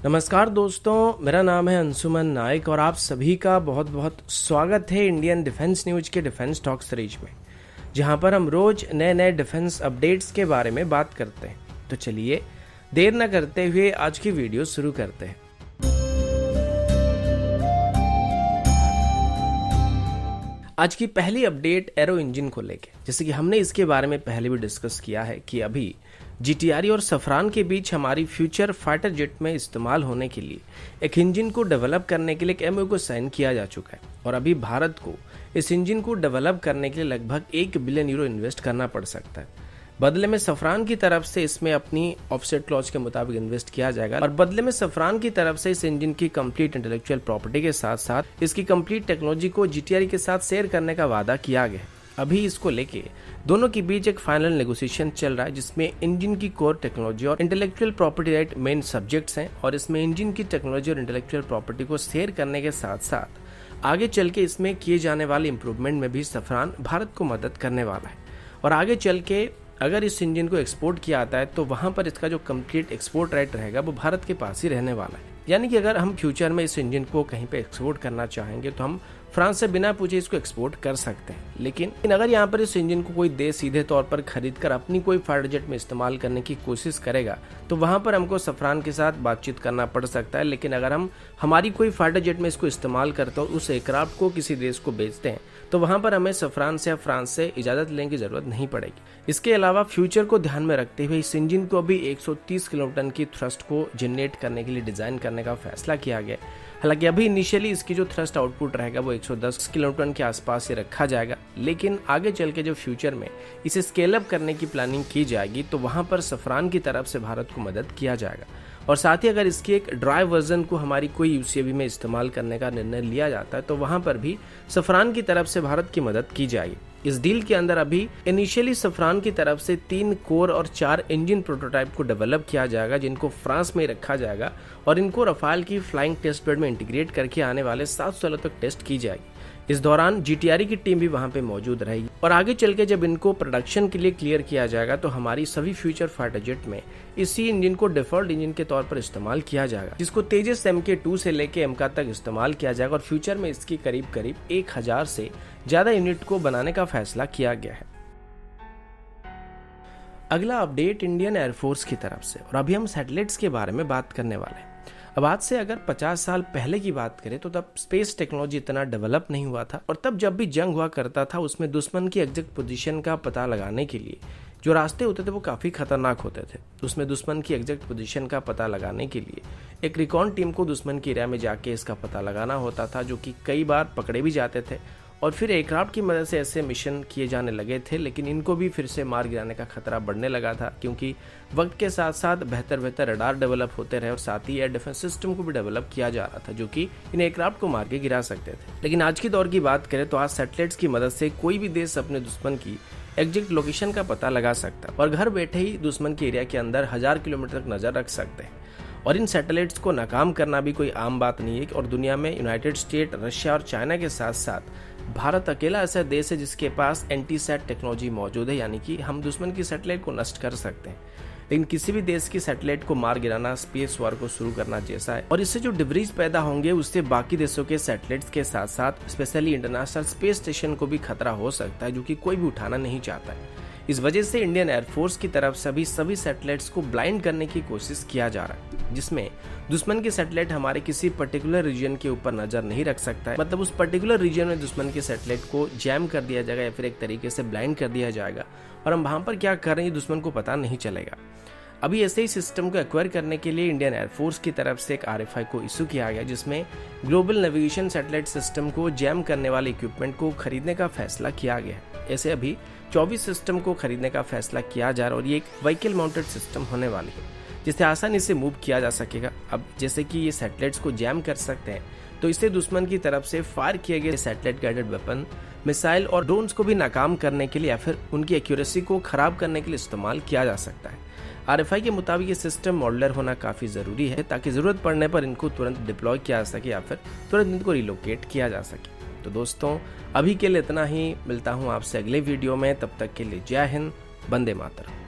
नमस्कार दोस्तों, मेरा नाम है अंशुमन नायक और आप सभी का बहुत बहुत स्वागत है इंडियन डिफेंस न्यूज के डिफेंस टॉक सीरीज में, जहां पर हम रोज नए नए डिफेंस अपडेट्स के बारे में बात करते हैं। तो चलिए देर न करते हुए आज की वीडियो शुरू करते हैं। आज की पहली अपडेट एरो इंजन को लेके, जैसे कि हमने इसके बारे में पहले भी डिस्कस किया है कि अभी जीटीआरई और सफरान के बीच हमारी फ्यूचर फाइटर जेट में इस्तेमाल होने के लिए एक इंजन को डेवलप करने के लिए एक एमओयू को साइन किया जा चुका है और अभी भारत को इस इंजन को डेवलप करने के लिए लगभग 1 बिलियन यूरो इन्वेस्ट करना पड़ सकता है। बदले में सफरान की तरफ से इसमें अपनी ऑफसेट क्लॉज के मुताबिक इन्वेस्ट किया जाएगा और बदले में सफरान की तरफ से इस इंजन की कंप्लीट इंटेलेक्चुअल प्रॉपर्टी के साथ साथ इसकी कंप्लीट टेक्नोलॉजी को जीटीआरई के साथ शेयर करने का वादा किया गया है। अभी इसको लेके दोनों के बीच एक फाइनल नेगोशिएशन चल रहा है, जिसमें इंजन की कोर टेक्नोलॉजी और intellectual property right main subjects हैं और इसमें इंजन की टेक्नोलॉजी और इंटेलेक्चुअल प्रॉपर्टी को शेयर करने के साथ साथ आगे चल के इसमें किए जाने वाले इंप्रूवमेंट में भी सफरान भारत को मदद करने वाला है। और आगे चल के अगर इस इंजन को एक्सपोर्ट किया आता है तो वहां पर इसका जो कंप्लीट एक्सपोर्ट राइट रहेगा वो भारत के पास ही रहने वाला है। यानी कि अगर हम फ्यूचर में इस इंजन को कहीं पे एक्सपोर्ट करना चाहेंगे तो हम फ्रांस से बिना पूछे इसको एक्सपोर्ट कर सकते हैं। लेकिन अगर यहाँ पर इस इंजन को कोई देश सीधे तौर पर खरीद कर अपनी कोई फाइटर जेट में इस्तेमाल करने की कोशिश करेगा तो वहां पर हमको सफरान के साथ बातचीत करना पड़ सकता है। लेकिन अगर हम हमारी कोई फाइटर जेट में इसको इस्तेमाल करते हो, उस एयरक्राफ्ट को किसी देश को बेचते हैं, तो वहां पर हमें सफरान से या फ्रांस से इजाजत लेने की जरूरत नहीं पड़ेगी। इसके अलावा फ्यूचर को ध्यान में रखते हुए इस इंजन को अभी 130 किलोटन की थ्रस्ट को जनरेट करने के लिए डिजाइन करने का फैसला किया गया। हालांकि अभी इनिशियली इसकी जो थ्रस्ट आउटपुट रहेगा वो 110 किलोटन के आसपास ही रखा जाएगा, लेकिन आगे चल के जो फ्यूचर में इसे स्केल अप करने की प्लानिंग की जाएगी तो वहां पर सफरान की तरफ से भारत को मदद किया जाएगा। और साथ ही अगर इसकी एक ड्राई वर्जन को हमारी कोई यूसीवी में इस्तेमाल करने का निर्णय लिया जाता है तो वहां पर भी सफरान की तरफ से भारत की मदद की जाएगी। इस डील के अंदर अभी इनिशियली सफरान की तरफ से 3 कोर और 4 इंजन प्रोटोटाइप को डेवलप किया जाएगा, जिनको फ्रांस में रखा जाएगा और इनको रफाल की फ्लाइंग टेस्ट बेड में इंटीग्रेट करके आने वाले 7 सालों तक टेस्ट की जाएगी। इस दौरान जीटीआरई की टीम भी वहां पे मौजूद रहेगी और आगे चल के जब इनको प्रोडक्शन के लिए क्लियर किया जाएगा तो हमारी सभी फ्यूचर फाइटर जेट में इसी इंजन को डिफॉल्ट इंजन के तौर पर इस्तेमाल किया जाएगा, जिसको तेजस MK2 से लेके MK तक इस्तेमाल किया जाएगा और फ्यूचर में इसकी करीब 1000 से ज्यादा यूनिट को बनाने का फैसला किया गया है। अगला अपडेट इंडियन एयरफोर्स की तरफ से, और अभी हम सैटेलाइट्स के बारे में बात करने वाले हैं। अब आज से अगर 50 साल पहले की बात करें तो तब स्पेस टेक्नोलॉजी इतना डेवलप नहीं हुआ था और तब जब भी जंग हुआ करता था उसमें दुश्मन की एग्जैक्ट पोजीशन का पता लगाने के लिए जो रास्ते होते थे वो काफ़ी खतरनाक होते थे। उसमें दुश्मन की एग्जैक्ट पोजीशन का पता लगाने के लिए एक रिकॉन टीम को दुश्मन के एरिया में जाके इसका पता लगाना होता था, जो कि कई बार पकड़े भी जाते थे और फिर एयरक्राफ्ट की मदद से ऐसे मिशन किए जाने लगे थे। लेकिन इनको भी फिर से मार गिराने का खतरा बढ़ने लगा था, क्योंकि वक्त के साथ साथ बेहतर रडार डेवलप होते रहे और साथ ही एयर डिफेंस सिस्टम को भी डेवलप किया जा रहा था, जो कि इन एयरक्राफ्ट को मार के गिरा सकते थे। लेकिन आज के दौर की बात करें तो आज सैटेलाइट्स की मदद से कोई भी देश अपने दुश्मन की एग्जैक्ट लोकेशन का पता लगा सकता है और घर बैठे ही दुश्मन के एरिया के अंदर 1000 किलोमीटर तक नजर रख सकते हैं। और इन सैटेलाइट्स को नाकाम करना भी कोई आम बात नहीं है और दुनिया में यूनाइटेड स्टेट, रशिया और चाइना के साथ साथ भारत अकेला ऐसा देश है जिसके पास एंटी-सैट टेक्नोलॉजी मौजूद है, यानी कि हम दुश्मन की सैटेलाइट को नष्ट कर सकते हैं। लेकिन किसी भी देश की सैटेलाइट को मार गिराना स्पेस वॉर को शुरू करना जैसा है और इससे जो डिब्रीज पैदा होंगे उससे बाकी देशों के सैटेलाइट्स के साथ साथ स्पेशली इंटरनेशनल स्पेस स्टेशन को भी खतरा हो सकता है, जो कि कोई भी उठाना नहीं चाहता है। इस वजह से इंडियन एयरफोर्स की तरफ से सभी सैटेलाइट्स को ब्लाइंड करने की कोशिश किया जा रहा है, जिसमें दुश्मन की सैटेलाइट हमारे किसी पर्टिकुलर रीजन के ऊपर नजर नहीं रख सकता है। मतलब उस पर्टिकुलर रीजन में दुश्मन की सैटेलाइट को जैम कर दिया जाएगा या फिर एक तरीके से ब्लाइंड कर दिया जाएगा और हम वहां पर क्या कर रहे हैं दुश्मन को पता नहीं चलेगा। अभी ऐसे ही सिस्टम को एक्वायर करने के लिए इंडियन एयरफोर्स की तरफ से एक RFI को इशू किया गया, जिसमें ग्लोबल नेविगेशन सैटेलाइट सिस्टम को जैम करने वाले इक्विपमेंट को खरीदने का फैसला किया गया है। ऐसे अभी 24 सिस्टम को खरीदने का फैसला किया जा रहा है और ये एक व्हीकल माउंटेड सिस्टम होने वाली है, जिससे आसानी से मूव किया जा सकेगा। अब जैसे कि ये सैटेलाइट्स को जैम कर सकते हैं तो इससे दुश्मन की तरफ से फायर किए गए सैटेलाइट गाइडेड वेपन, मिसाइल और ड्रोन्स को भी नाकाम करने के लिए या फिर उनकी एक्यूरेसी को खराब करने के लिए इस्तेमाल किया जा सकता है। RFI के मुताबिक ये सिस्टम मॉडुलर होना काफी जरूरी है ताकि जरूरत पड़ने पर इनको तुरंत डिप्लॉय किया जा सके या फिर तुरंत इनको रिलोकेट किया जा सके। तो दोस्तों अभी के लिए इतना ही, मिलता हूँ आपसे अगले वीडियो में, तब तक के लिए जय हिंद, वंदे मातरम।